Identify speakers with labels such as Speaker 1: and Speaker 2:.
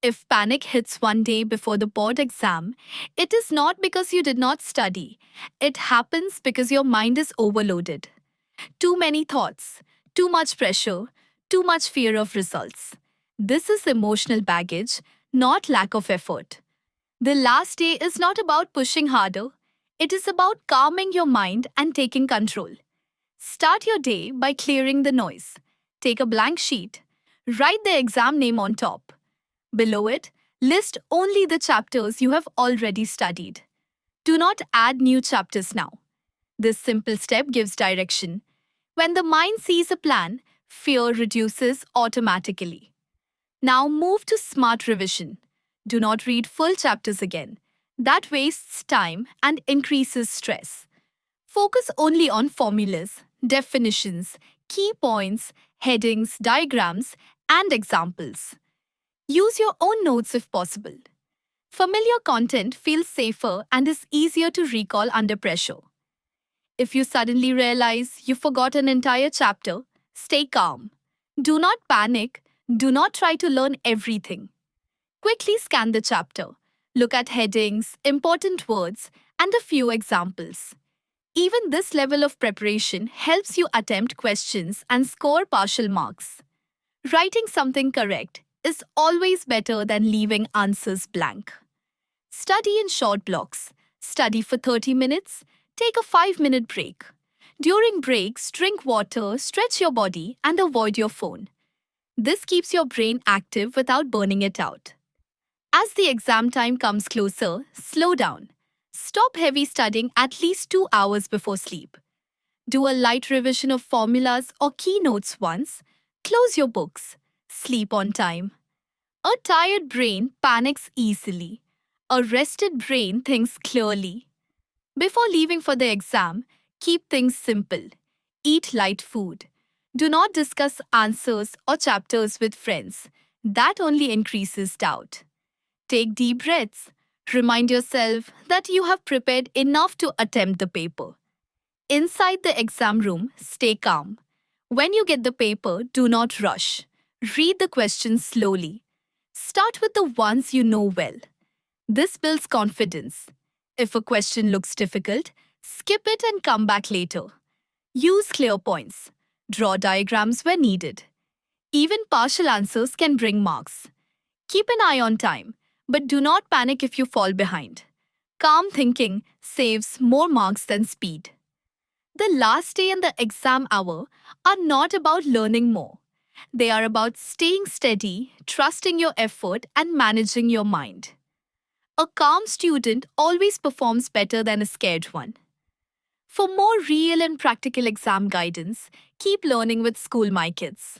Speaker 1: If panic hits one day before the board exam, it is not because you did not study. It happens because your mind is overloaded. Too many thoughts, too much pressure, too much fear of results. This is emotional baggage, not lack of effort. The last day is not about pushing harder, it is about calming your mind and taking control. Start your day by clearing the noise. Take a blank sheet. Write the exam name on top. Below it, list only the chapters you have already studied. Do not add new chapters now. This simple step gives direction. When the mind sees a plan, fear reduces automatically. Now move to smart revision. Do not read full chapters again. That wastes time and increases stress. Focus only on formulas, definitions, key points, headings, diagrams, and examples. Use your own notes if possible. Familiar content feels safer and is easier to recall under pressure. If you suddenly realize you forgot an entire chapter, stay calm. Do not panic. Do not try to learn everything. Quickly scan the chapter. Look at headings, important words, and a few examples. Even this level of preparation helps you attempt questions and score partial marks. Writing something correct is always better than leaving answers blank. Study in short blocks. Study for 30 minutes. Take a 5-minute break. During breaks, drink water, stretch your body, and avoid your phone. This keeps your brain active without burning it out. As the exam time comes closer, slow down. Stop heavy studying at least 2 hours before sleep. Do a light revision of formulas or keynotes once. Close your books. Sleep on time. A tired brain panics easily. A rested brain thinks clearly. Before leaving for the exam, keep things simple. Eat light food. Do not discuss answers or chapters with friends. That only increases doubt. Take deep breaths. Remind yourself that you have prepared enough to attempt the paper. Inside the exam room, stay calm. When you get the paper, do not rush. Read the questions slowly. Start with the ones you know well. This builds confidence. If a question looks difficult, skip it and come back later. Use clear points. Draw diagrams where needed. Even partial answers can bring marks. Keep an eye on time, but do not panic if you fall behind. Calm thinking saves more marks than speed. The last day and the exam hour are not about learning more. They are about staying steady, trusting your effort, and managing your mind. A calm student always performs better than a scared one. For more real and practical exam guidance, keep learning with School My Kids.